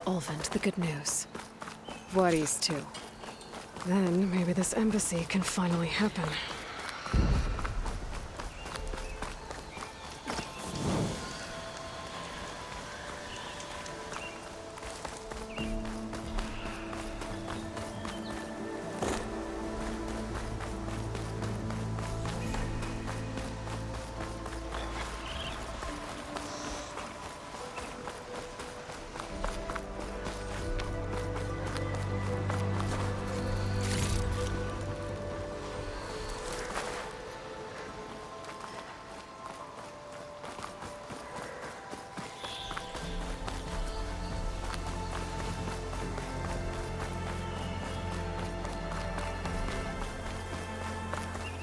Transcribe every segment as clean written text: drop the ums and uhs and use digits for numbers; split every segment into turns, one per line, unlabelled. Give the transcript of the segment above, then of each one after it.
Ulvund the good news. Wadis too. Then maybe this embassy can finally happen.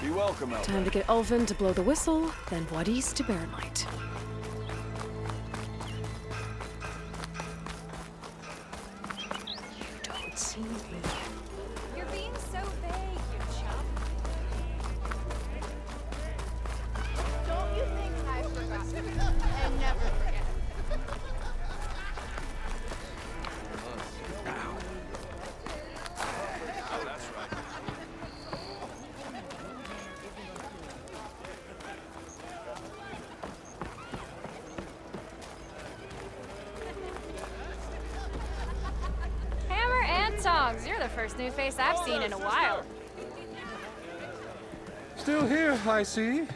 Be welcome, Aloy.
Time to get Ulvund to blow the whistle, then Wadis to Baronlight. You don't see me.
You're being so vague, you chump. Don't you think I've forgotten and never forget?
Oh, that's right.
Hammer and tongs. You're the first new face I've seen in a while.
Still here, I see.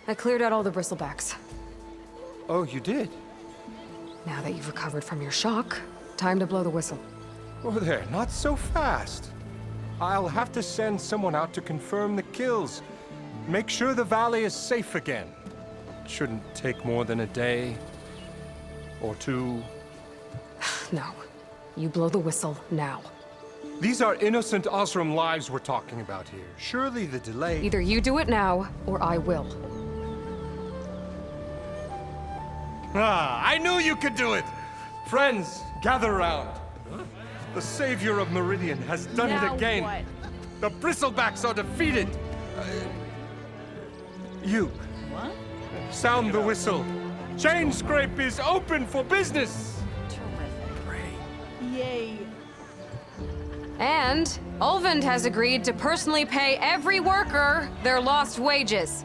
I cleared out all the bristlebacks.
Oh, you did?
Now that you've recovered from your shock, time to blow the whistle.
Oh, there, not so fast. I'll have to send someone out to confirm the kills. Make sure the valley is safe again. Shouldn't take more than a day. Or two.
No. You blow the whistle now.
These are innocent Osram lives we're talking about here. Surely the delay...
Either you do it now, or I will.
Ah, I knew you could do it! Friends, gather round. The savior of Meridian has done
Now
it again.
what?
The bristlebacks are defeated. You.
What?
Sound the whistle. Chain Scrape is open for business.
Terrific. Yay.
And Ulvund has agreed to personally pay every worker their lost wages.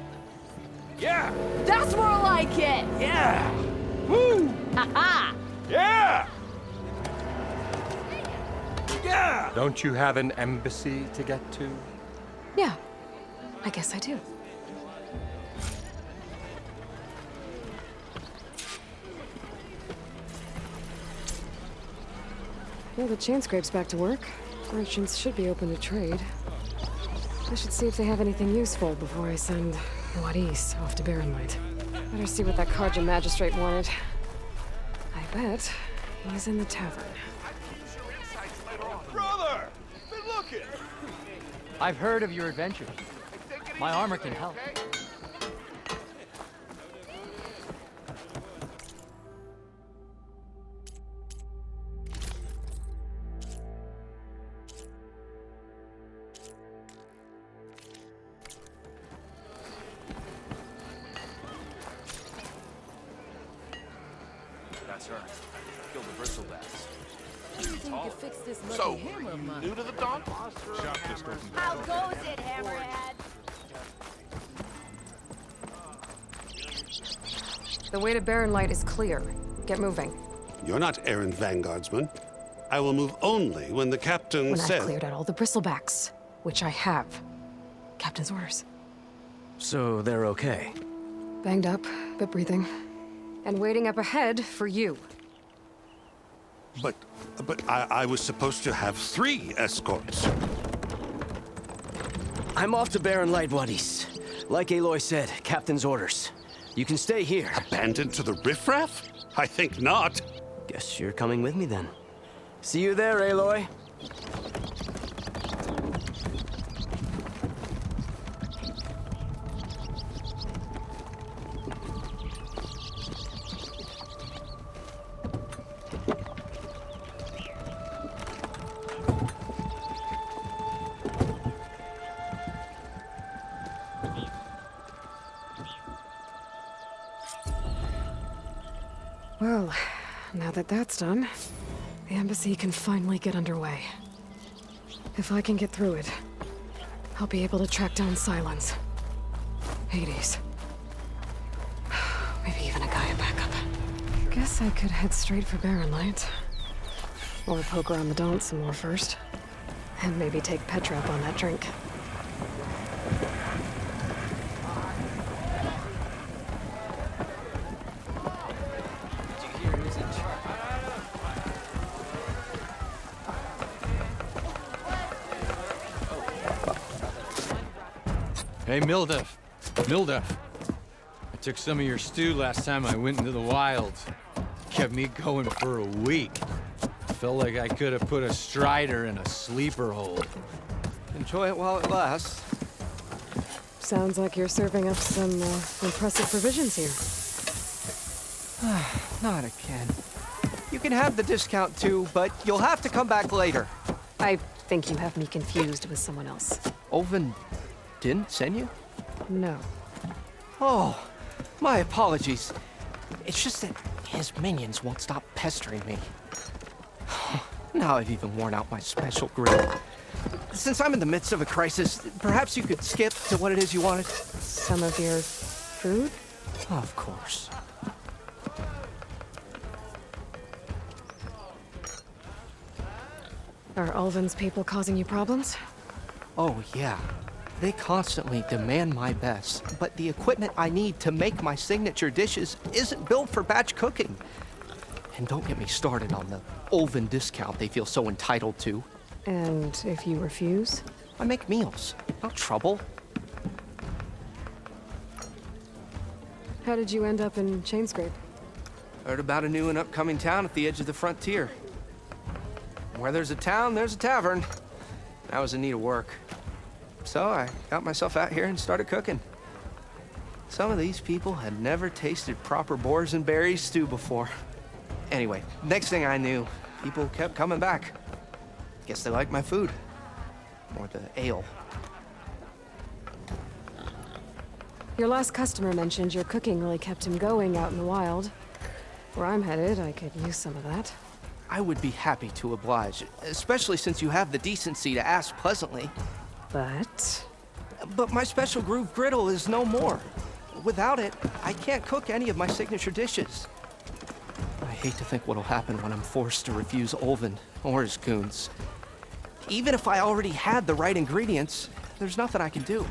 Yeah.
That's more like it.
Yeah. Woo.
Ha-ha.
Yeah. Yeah. Don't you have an embassy to get to?
Yeah, I guess I do. Well, the chain scrape's back to work. Merchants should be open to trade. I should see if they have anything useful before I send Wadis off to Baronlight. Better see what that Karja magistrate wanted. I bet he's in the tavern.
Brother! Been looking!
I've heard of your adventures. My armor can help.
That's her. Killed the bristlebacks.
So, new to the dog?
How goes it, Hammerhead?
The way to Baronlight is clear. Get moving.
You're not errand vanguardsman. I will move only when the captain
When
says...
I've cleared out all the bristlebacks, which I have. Captain's orders.
So they're okay.
Banged up, but breathing. And waiting up ahead for you.
But I was supposed to have 3 escorts.
I'm off to Baronlight, Wadis. Like Aloy said, captain's orders. You can stay here.
Abandoned to the riffraff? I think not.
Guess you're coming with me then. See you there, Aloy.
Well, now that that's done, the embassy can finally get underway. If I can get through it, I'll be able to track down Silence. Hades. Maybe even a Gaia backup. Guess I could head straight for Barren Light. Or poke around the Daunt some more first. And maybe take Petra up on that drink.
Hey, Mildef. Mildef. I took some of your stew last time I went into the wilds. Kept me going for a week. Felt like I could have put a strider in a sleeper hold.
Enjoy it while it lasts.
Sounds like you're serving up some impressive provisions here.
Not again. You can have the discount too, but you'll have to come back later.
I think you have me confused with someone else.
Oven didn't send you?
No.
Oh, my apologies. It's just that his minions won't stop pestering me. Now I've even worn out my special grill. Since I'm in the midst of a crisis, perhaps you could skip to what it is you wanted?
Some of your food?
Of course.
Are Ulvin's people causing you problems?
Oh, yeah. They constantly demand my best, but the equipment I need to make my signature dishes isn't built for batch cooking. And don't get me started on the Ulvin discount they feel so entitled to.
And if you refuse?
I make meals, not trouble.
How did you end up in Chainscrape?
Heard about a new and upcoming town at the edge of the frontier. Where there's a town, there's a tavern. I was in need of work. So I got myself out here and started cooking. Some of these people had never tasted proper boars and berries stew before. Anyway, next thing I knew, people kept coming back. Guess they liked my food. Or the ale.
Your last customer mentioned your cooking really kept him going out in the wild. Where I'm headed, I could use some of that.
I would be happy to oblige, especially since you have the decency to ask pleasantly.
But
But my special groove griddle is no more. Without it, I can't cook any of my signature dishes. I hate to think what'll happen when I'm forced to refuse Ulvin or his goons. Even if I already had the right ingredients, there's nothing I can do.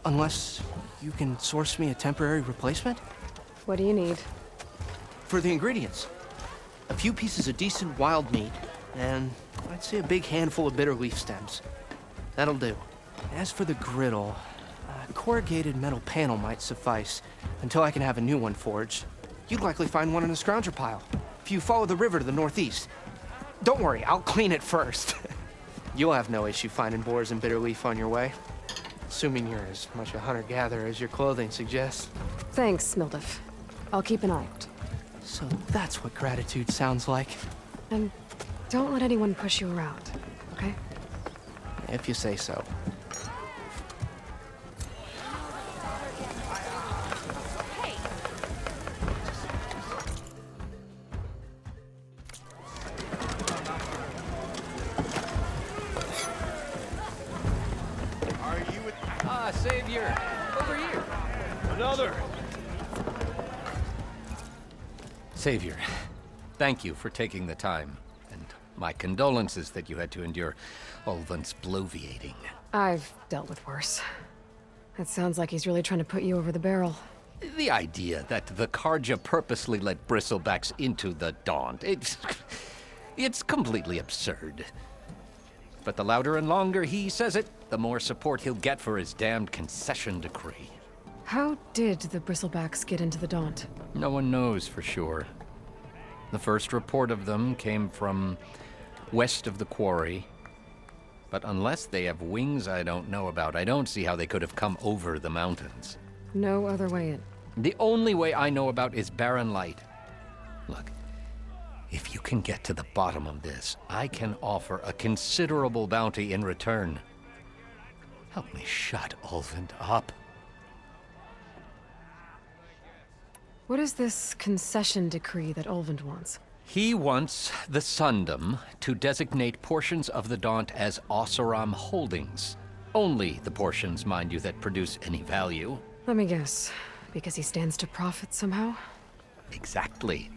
Unless you can source me a temporary replacement?
what do you need?
For the ingredients, a few pieces of decent wild meat, and I'd say a big handful of bitter leaf stems. That'll do. As for the griddle, a corrugated metal panel might suffice until I can have a new one forged. You'd likely find one in a scrounger pile if you follow the river to the northeast. Don't worry, I'll clean it first. You'll have no issue finding boars and bitter leaf on your way. Assuming you're as much a hunter-gatherer as your clothing suggests.
Thanks, Mildef. I'll keep an eye out.
So that's what gratitude sounds like,
And don't let anyone push you around, okay?
if you say so.
Savior! Over here!
Another!
Savior, thank you for taking the time, and my condolences that you had to endure Ulvin's bloviating.
I've dealt with worse. It sounds like he's really trying to put you over the barrel.
The idea that the Karja purposely let bristlebacks into the Daunt, it's completely absurd. But the louder and longer he says it, the more support he'll get for his damned concession decree.
How did the Bristlebacks get into the Daunt?
No one knows for sure. The first report of them came from west of the quarry. But unless they have wings I don't know about, I don't see how they could have come over the mountains.
No other way in.
The only way I know about is Barren Light. Look, if you can get to the bottom of this, I can offer a considerable bounty in return. Help me shut Ulvin up.
What is this concession decree that Ulvund wants?
He wants the Sundom to designate portions of the Daunt as Oseram holdings. Only the portions, mind you, that produce any value.
Let me guess. Because he stands to profit somehow?
Exactly.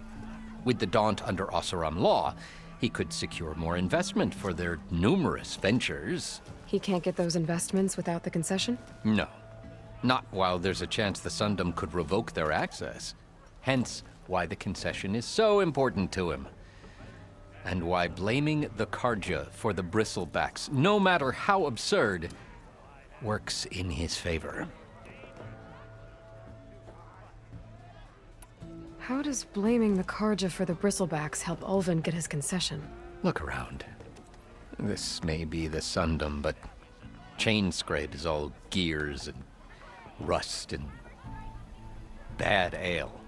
With the Daunt under Oseram law, he could secure more investment for their numerous ventures.
He can't get those investments without the concession?
No. Not while there's a chance the Sundom could revoke their access. Hence, why the concession is so important to him. And why blaming the Karja for the bristlebacks, no matter how absurd, works in his favor.
How does blaming the Karja for the bristlebacks help Ulvund get his concession?
Look around. This may be the Sundom, but Chainscrape is all gears and rust and bad ale.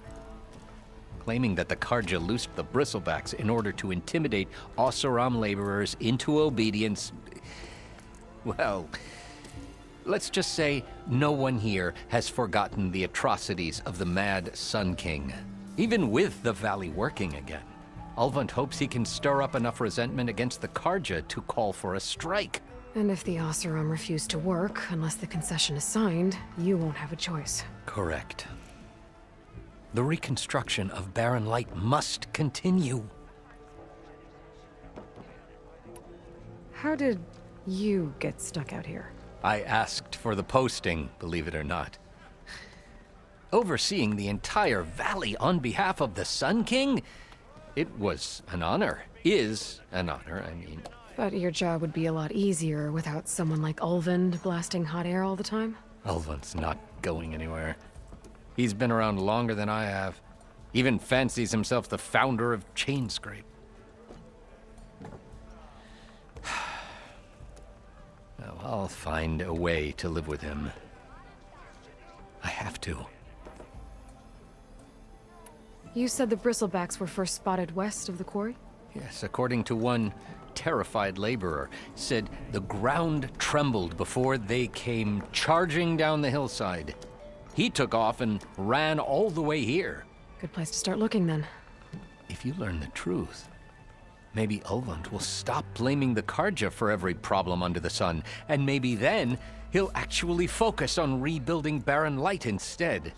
Claiming that the Karja loosed the bristlebacks in order to intimidate Oseram laborers into obedience. Well, let's just say no one here has forgotten the atrocities of the Mad Sun King. Even with the Valley working again, Ulvund hopes he can stir up enough resentment against the Karja to call for a strike.
And if the Oseram refuse to work, unless the concession is signed, you won't have a choice.
Correct. The reconstruction of Barren Light must continue.
How did you get stuck out here?
I asked for the posting, believe it or not. Overseeing the entire valley on behalf of the Sun King? It was an honor. Is an honor, I mean.
But your job would be a lot easier without someone like Ulvund blasting hot air all the time?
Ulvund's not going anywhere. He's been around longer than I have. Even fancies himself the founder of Chainscrape. Well, I'll find a way to live with him. I have to.
You said the bristlebacks were first spotted west of the quarry?
Yes, according to one terrified laborer, said the ground trembled before they came charging down the hillside. He took off and ran all the way here.
Good place to start looking, then.
If you learn the truth, maybe Ulvund will stop blaming the Karja for every problem under the sun, and maybe then he'll actually focus on rebuilding Barren Light instead.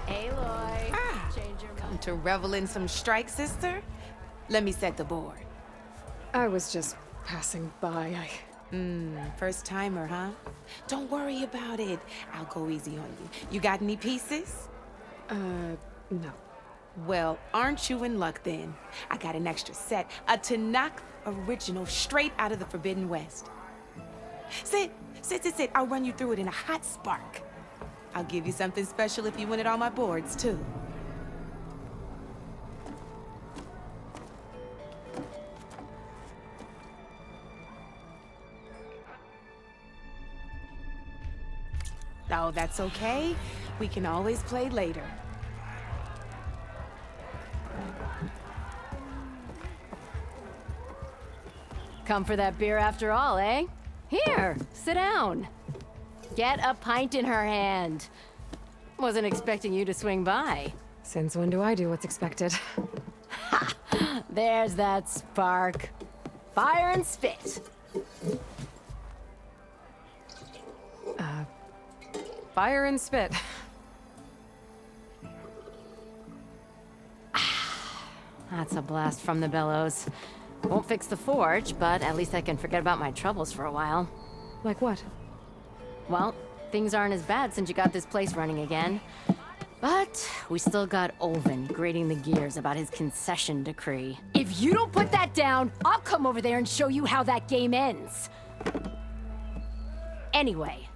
Aloy, come to revel in some strike, sister? Let me set the board.
I was just passing by.
First timer, huh? Don't worry about it. I'll go easy on you. You got any pieces?
No.
Well, aren't you in luck then? I got an extra set, a Tanakh original straight out of the Forbidden West. Sit. I'll run you through it in a hot spark. I'll give you something special if you win it on my boards, too. Oh, that's okay. We can always play later.
Come for that beer after all, eh? Here, sit down. Get a pint in her hand. Wasn't expecting you to swing by.
Since when do I do what's expected?
There's that spark. Fire and spit.
Fire and spit.
That's a blast from the bellows. Won't fix the forge, but at least I can forget about my troubles for a while.
Like what?
Well, things aren't as bad since you got this place running again. But we still got Ulvund grating the gears about his concession decree. If you don't put that down, I'll come over there and show you how that game ends. Anyway,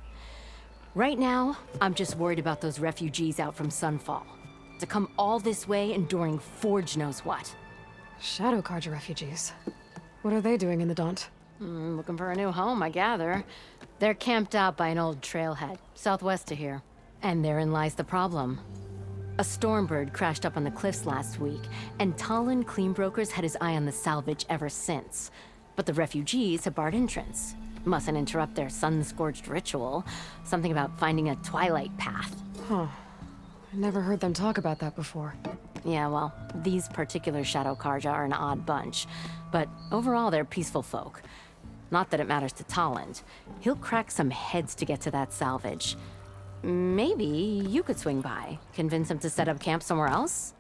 right now, I'm just worried about those refugees out from Sunfall. To come all this way enduring Forge knows what.
Shadow Karja refugees. What are they doing in the Daunt?
Looking for a new home, I gather. They're camped out by an old trailhead, southwest of here. And therein lies the problem. A Stormbird crashed up on the cliffs last week, and Talon Cleanbrokers had his eye on the salvage ever since. But the refugees have barred entrance. Mustn't interrupt their sun-scorched ritual. Something about finding a twilight path.
Huh. I never heard them talk about that before.
Yeah, well, these particular Shadow Karja are an odd bunch. But overall, they're peaceful folk. Not that it matters to Talon. He'll crack some heads to get to that salvage. Maybe you could swing by, convince him to set up camp somewhere else?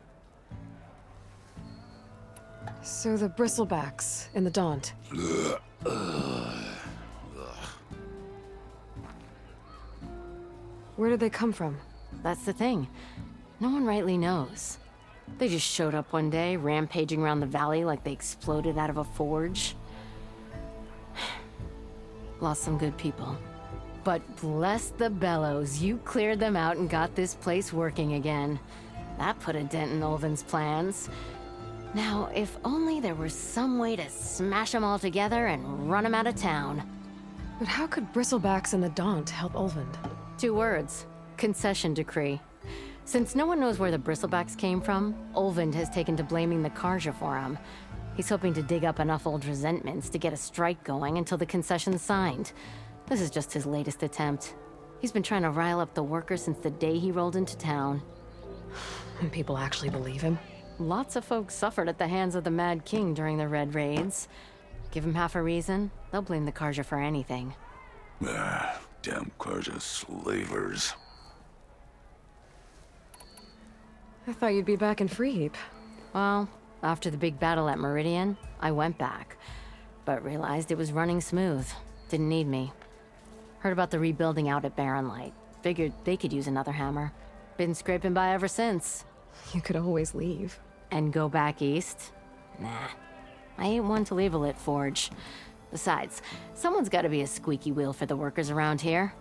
So the bristlebacks in the Daunt. Where did they come from?
That's the thing. No one rightly knows. They just showed up one day, rampaging around the valley like they exploded out of a forge. Lost some good people. But bless the bellows, you cleared them out and got this place working again. That put a dent in Ulvin's plans. Now, if only there were some way to smash them all together and run them out of town.
But how could bristlebacks in the Daunt help Ulvin?
2 words. Concession decree. Since no one knows where the bristlebacks came from, Ulvind has taken to blaming the Karja for them. He's hoping to dig up enough old resentments to get a strike going until the concession's signed. This is just his latest attempt. He's been trying to rile up the workers since the day he rolled into town.
And people actually believe him?
Lots of folks suffered at the hands of the Mad King during the Red Raids. Give him half a reason, they'll blame the Karja for anything.
Damn Karja slavers.
I thought you'd be back in Freeheap.
Well, after the big battle at Meridian, I went back. But realized it was running smooth. Didn't need me. Heard about the rebuilding out at Barren Light. Figured they could use another hammer. Been scraping by ever since.
You could always leave.
And go back east? Nah. I ain't one to leave a lit forge. Besides, someone's gotta be a squeaky wheel for the workers around here.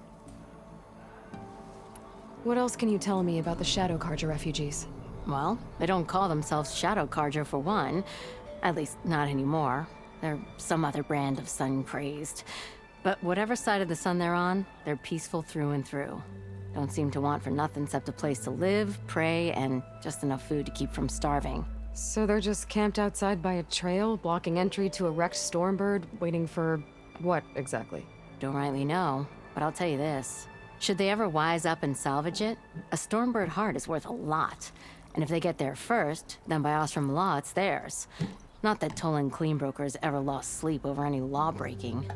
What else can you tell me about the Shadow Karja refugees?
Well, they don't call themselves Shadow Karja for one. At least, not anymore. They're some other brand of sun-crazed. But whatever side of the sun they're on, they're peaceful through and through. Don't seem to want for nothing except a place to live, pray, and just enough food to keep from starving.
So they're just camped outside by a trail, blocking entry to a wrecked Stormbird, waiting for what exactly?
Don't rightly know, but I'll tell you this. Should they ever wise up and salvage it, a Stormbird heart is worth a lot. And if they get there first, then by Ostrom law, it's theirs. Not that Tolan Cleanbrokers ever lost sleep over any law-breaking.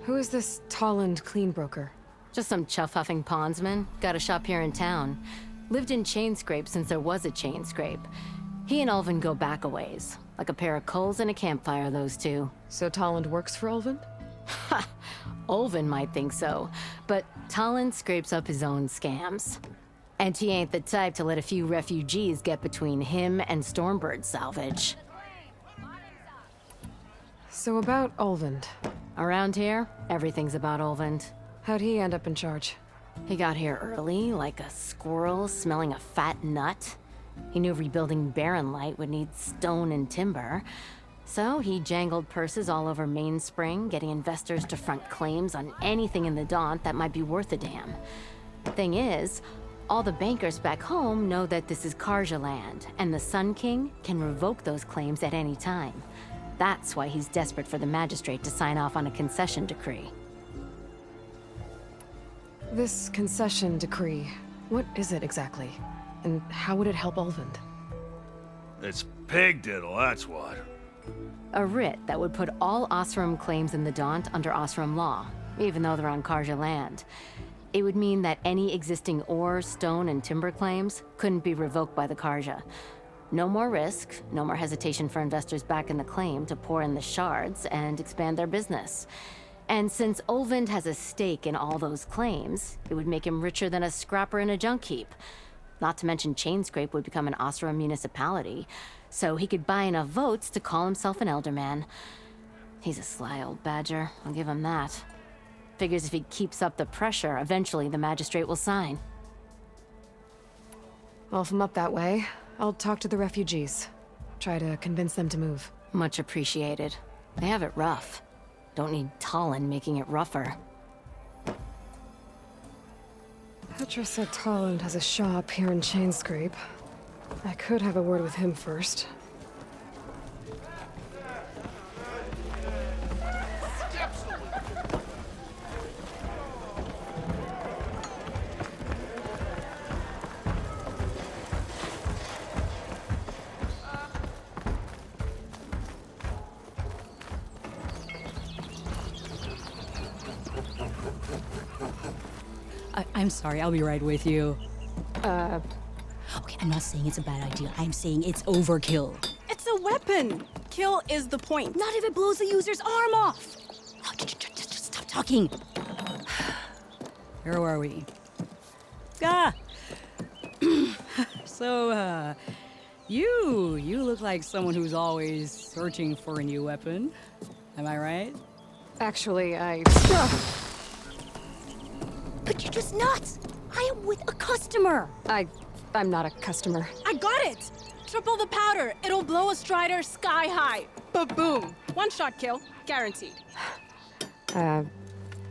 Who is this Tolland Cleanbroker?
Just some chuff-huffing pondsman. Got a shop here in town. Lived in Chainscrape since there was a Chainscrape. He and Ulvin go back a ways. Like a pair of coals and a campfire, those two.
So Tolland works for Ulvin?
Ha! Ulvin might think so, but Talon scrapes up his own scams. And he ain't the type to let a few refugees get between him and Stormbird salvage.
So about Ulvin.
Around here, everything's about Ulvin.
How'd he end up in charge?
He got here early, like a squirrel smelling a fat nut. He knew rebuilding Barren Light would need stone and timber. So he jangled purses all over Mainspring, getting investors to front claims on anything in the Daunt that might be worth a damn. Thing is, all the bankers back home know that this is Karja land, and the Sun King can revoke those claims at any time. That's why he's desperate for the magistrate to sign off on a concession decree.
This concession decree, what is it exactly? And how would it help Ulvin?
It's pig diddle, that's what.
A writ that would put all Osram claims in the Daunt under Osram law, even though they're on Karja land. It would mean that any existing ore, stone, and timber claims couldn't be revoked by the Karja. No more risk, no more hesitation for investors back in the claim to pour in the shards and expand their business. And since Ulvind has a stake in all those claims, it would make him richer than a scrapper in a junk heap. Not to mention Chainscrape would become an Osram municipality, so he could buy enough votes to call himself an elderman. He's a sly old badger, I'll give him that. Figures if he keeps up the pressure, eventually the magistrate will sign.
Well, if I'm up that way, I'll talk to the refugees. Try to convince them to move.
Much appreciated. They have it rough. Don't need Talon making it rougher.
Petra said Tolland has a shop here in Chainscrape. I could have a word with him first.
I'm sorry, I'll be right with you. Okay, I'm not saying it's a bad idea. I'm saying it's overkill.
It's a weapon. Kill is the point.
Not if it blows the user's arm off. Oh, just stop talking. Where are we? So, you look like someone who's always searching for a new weapon. Am I right?
Actually,
But you're just nuts! I am with a customer!
I'm not a customer.
I got it! Triple the powder. It'll blow a Strider sky high. Ba-boom. One shot kill. Guaranteed.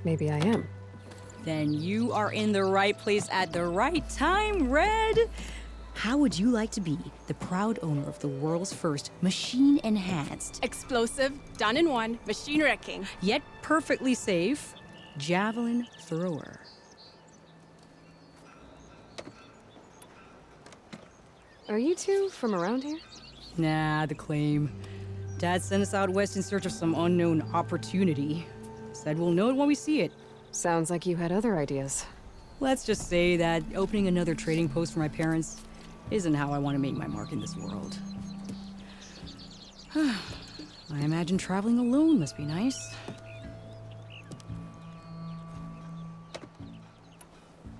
Maybe I am.
Then you are in the right place at the right time, Red! How would you like to be the proud owner of the world's first machine-enhanced,
Explosive, done in one, machine wrecking.
yet perfectly safe, javelin thrower?
Are you two from around here?
Nah, the claim. Dad sent us out west in search of some unknown opportunity. Said we'll know it when we see it.
Sounds like you had other ideas.
Let's just say that opening another trading post for my parents isn't how I want to make my mark in this world. I imagine traveling alone must be nice.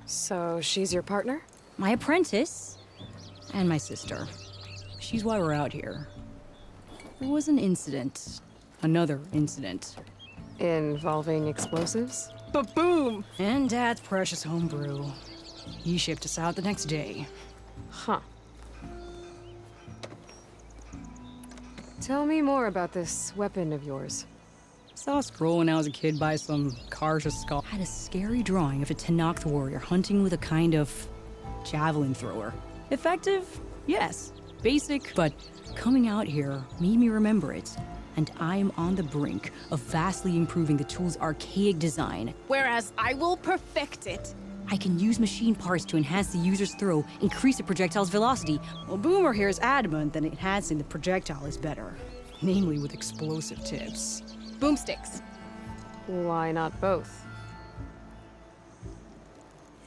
So she's your partner?
My apprentice and my sister. She's why we're out here. There was an incident. Another incident.
Involving explosives?
Ba-boom!
And Dad's precious homebrew. He shipped us out the next day.
Huh. Tell me more about this weapon of yours.
Saw a scroll when I was a kid by some Karja skull. Had a scary drawing of a Tenakth warrior hunting with a kind of javelin thrower. Effective? Yes. Basic, but coming out here made me remember it. And I'm on the brink of vastly improving the tool's archaic design.
Whereas I will perfect it.
I can use machine parts to enhance the user's throw, increase the projectile's velocity. Well, Boomer here is adamant that enhancing the projectile is better. Namely with explosive tips.
Boomsticks.
Why not both?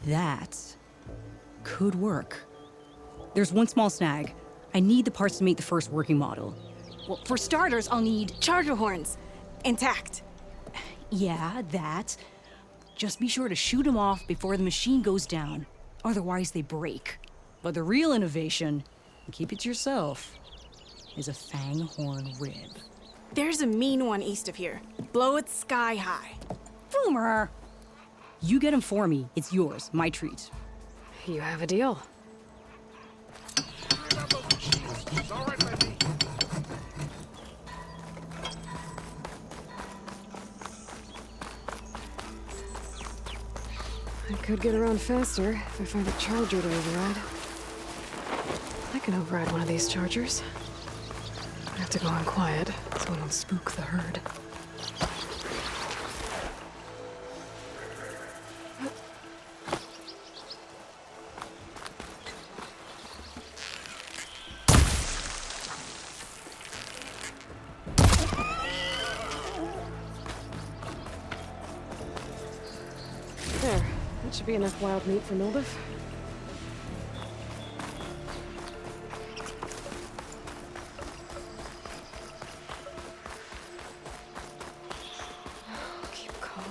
That could work. There's one small snag. I need the parts to make the first working model.
Well, for starters, I'll need charger horns. Intact.
Yeah, that. Just be sure to shoot them off before the machine goes down. Otherwise, they break. But the real innovation, and keep it to yourself, is a fang horn rib.
There's a mean one east of here. Blow it sky high.
Boomer! You get him for me. It's yours. My treat.
You have a deal. I could get around faster if I find a charger to override. I can override one of these chargers. I have to go on quiet so I don't spook the herd. There. That should be enough wild meat for Mildif. Keep calm.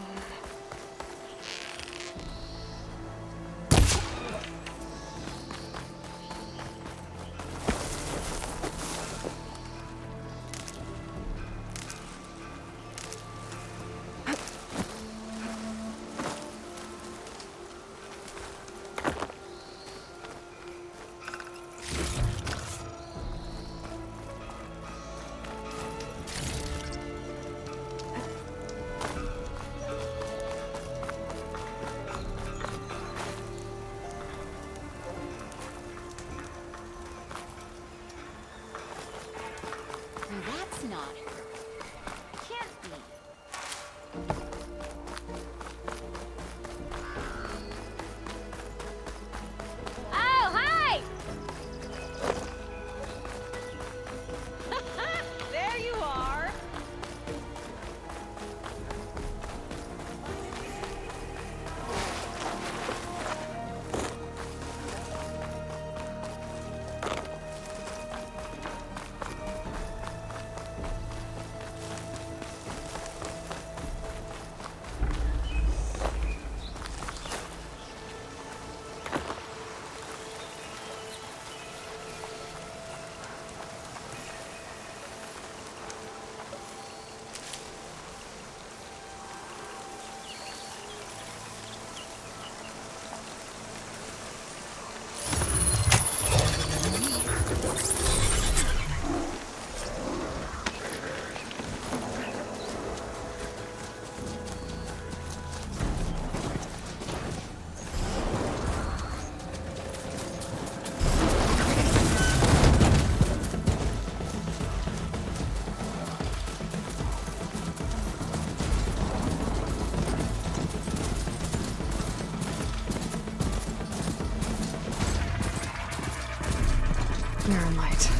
Barren light.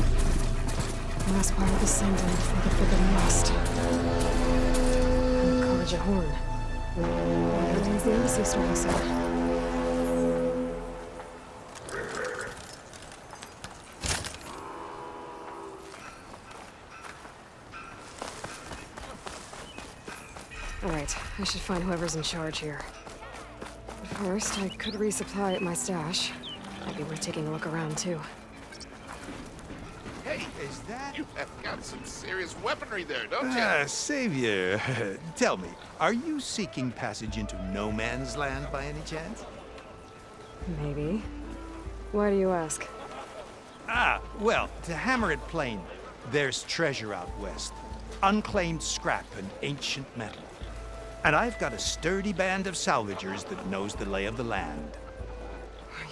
Last part of the sending before the Forbidden West. And the Karja horn. That means the embassy starting soon. Alright, I should find whoever's in charge here. But first, I could resupply at my stash. Might be worth taking a look around, too.
Hey, is that? You have got some serious weaponry there, don't you?
Savior, tell me, are you seeking passage into no man's land by any chance?
Maybe. Why do you ask?
Well, to hammer it plain, there's treasure out west. Unclaimed scrap and ancient metal. And I've got a sturdy band of salvagers that knows the lay of the land.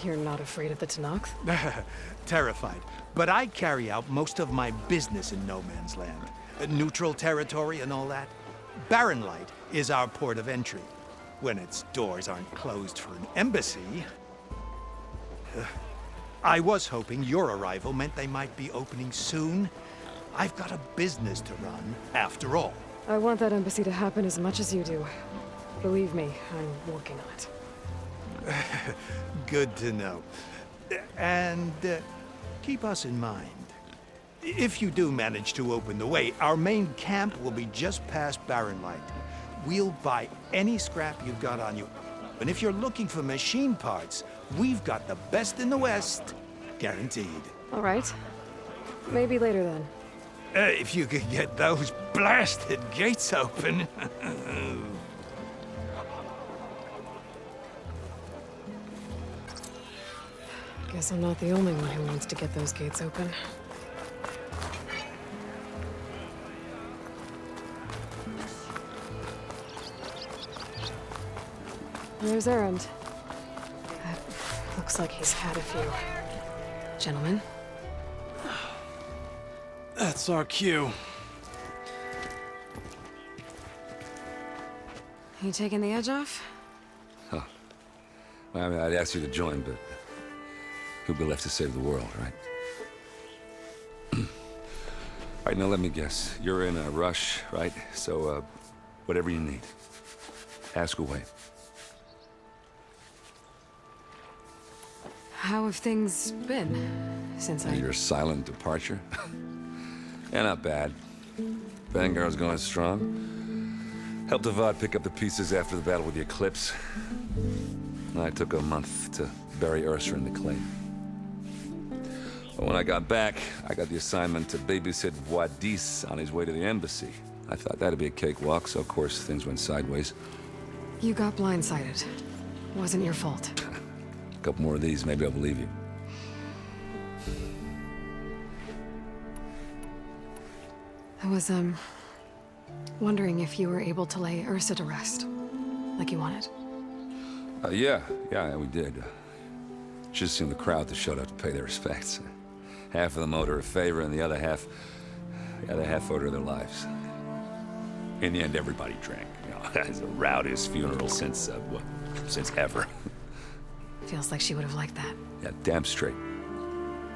You're not afraid of the Tenakth?
Terrified. But I carry out most of my business in no man's land. Neutral territory and all that. Barren Light is our port of entry. When its doors aren't closed for an embassy. I was hoping your arrival meant they might be opening soon. I've got a business to run, after all.
I want that embassy to happen as much as you do. Believe me, I'm working on it.
Good to know. And keep us in mind. If you do manage to open the way, our main camp will be just past Barren Light. We'll buy any scrap you've got on you. And if you're looking for machine parts, we've got the best in the West. Guaranteed.
All right. Maybe later then.
If you could get those blasted gates open.
Guess I'm not the only one who wants to get those gates open. There's Erend. Looks like he's had a few. Gentlemen?
That's our cue.
You taking the edge off?
Huh. Well, I mean, I'd ask you to join, but who'd be left to save the world, right? All right, now let me guess. You're in a rush, right? So, whatever you need, ask away.
How have things been since
Your silent departure? Yeah, not bad. Vanguard's going strong. Helped Avad pick up the pieces after the battle with the Eclipse. I took a month to bury Ursa in the clay. But when I got back, I got the assignment to babysit Wadis on his way to the embassy. I thought that'd be a cakewalk, so of course things went sideways.
You got blindsided. Wasn't your fault.
A couple more of these, maybe I'll believe you.
I was, wondering if you were able to lay Ursa to rest, like you wanted.
Yeah, we did. Should've seen the crowd that showed up to pay their respects. Half of them owed her a favor, and the other half owed her their lives. In the end, everybody drank. You know, it's the rowdiest funeral since ever.
Feels like she would have liked that.
Yeah, damn straight.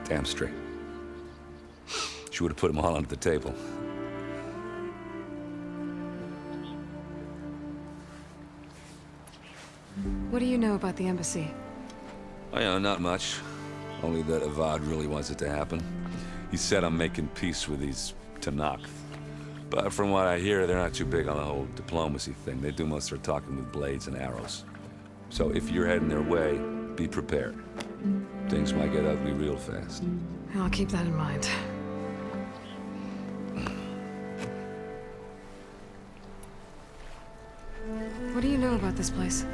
Damn straight. She would have put them all under the table.
What do you know about the embassy?
Oh, yeah, not much. Only that Avad really wants it to happen. He said I'm making peace with these Tenakth. But from what I hear, they're not too big on the whole diplomacy thing. They do most of their talking with blades and arrows. So if you're heading their way, be prepared. Things might get ugly real fast.
I'll keep that in mind. What do you know about this place?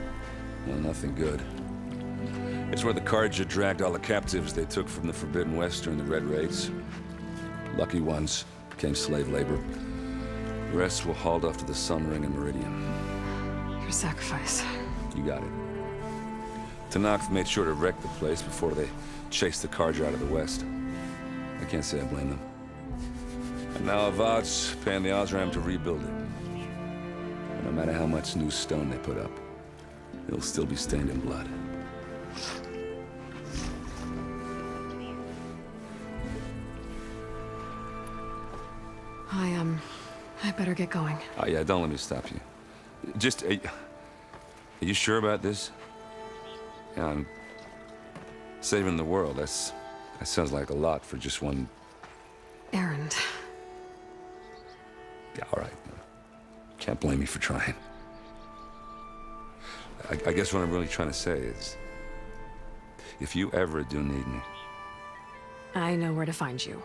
Well, nothing good. It's where the Karja dragged all the captives they took from the Forbidden West during the Red Raids. Lucky ones became slave labor. The rest were hauled off to the Sun Ring and Meridian.
Your sacrifice.
You got it. Tenakth made sure to wreck the place before they chased the Karja out of the West. I can't say I blame them. And now Avad's paying the Osram to rebuild it. And no matter how much new stone they put up, it'll still be stained in blood.
I better get going.
Oh, yeah, don't let me stop you. Just, are you sure about this? Yeah, I'm saving the world. That sounds like a lot for just one...
Errand.
Yeah, all right. Can't blame me for trying. I guess what I'm really trying to say is, if you ever do need me...
I know where to find you.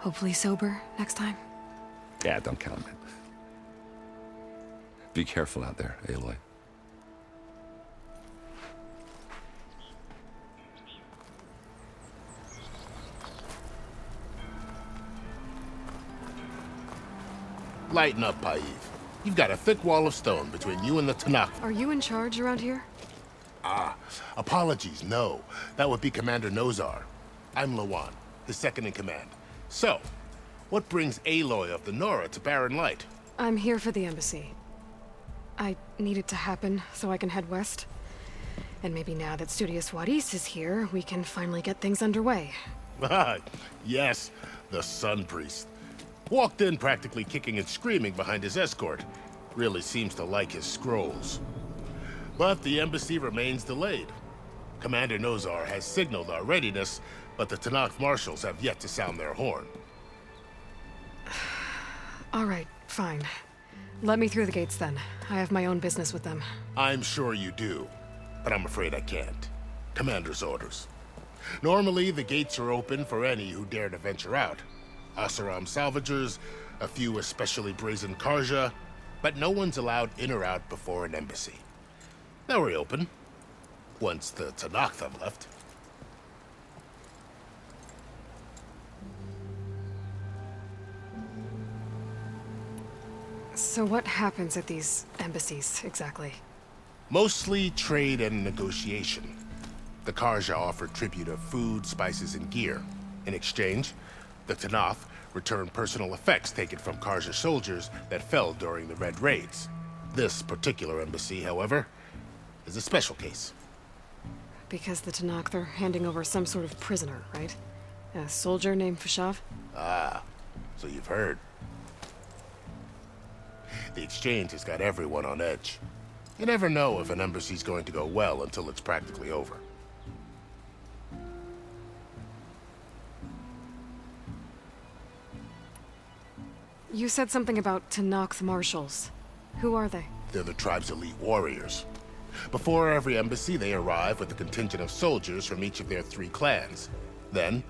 Hopefully sober next time.
Yeah, don't count on it. Be careful out there, Aloy.
Lighten up, Paiv. You've got a thick wall of stone between you and the Tanakh.
Are you in charge around here?
Ah, apologies, no. That would be Commander Nozar. I'm Lawan, his second in command. So, what brings Aloy of the Nora to Barren Light?
I'm here for the embassy. I need it to happen so I can head west. And maybe now that Studious Wadis is here, we can finally get things underway.
Yes, the Sun Priest. Walked in practically kicking and screaming behind his escort. Really seems to like his scrolls. But the embassy remains delayed. Commander Nozar has signaled our readiness, but the Tanakh marshals have yet to sound their horn.
All right, fine. Let me through the gates then. I have my own business with them.
I'm sure you do, but I'm afraid I can't. Commander's orders. Normally, the gates are open for any who dare to venture out. Asaram salvagers, a few especially brazen Karja, but no one's allowed in or out before an embassy. They'll reopen, once the Tanakh have left.
So what happens at these embassies, exactly?
Mostly trade and negotiation. The Karja offer tribute of food, spices, and gear. In exchange, the Tanakh return personal effects taken from Karja soldiers that fell during the Red Raids. This particular embassy, however, is a special case.
Because the Tanakh, they're handing over some sort of prisoner, right? A soldier named Fashav?
Ah, so you've heard. The exchange has got everyone on edge. You never know if an embassy's going to go well until it's practically over.
You said something about Tanakh marshals. Who are they?
They're the tribe's elite warriors. Before every embassy, they arrive with a contingent of soldiers from each of their 3 clans. Then,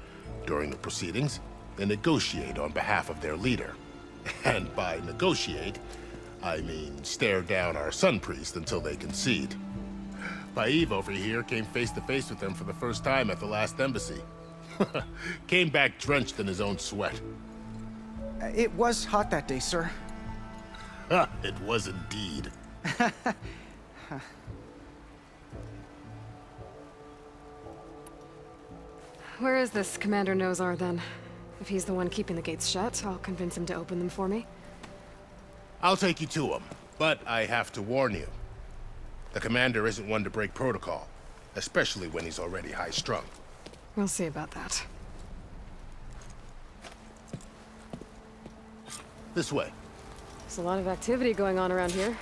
during the proceedings, they negotiate on behalf of their leader. And by negotiate, I mean stare down our Sun Priest until they concede. Paiv over here came face to face with them for the first time at the last embassy. Came back drenched in his own sweat.
It was hot that day, sir.
It was indeed.
Where is this Commander Nozar, then? If he's the one keeping the gates shut, I'll convince him to open them for me.
I'll take you to him, but I have to warn you. The commander isn't one to break protocol, especially when he's already high-strung.
We'll see about that.
This way.
There's a lot of activity going on around here.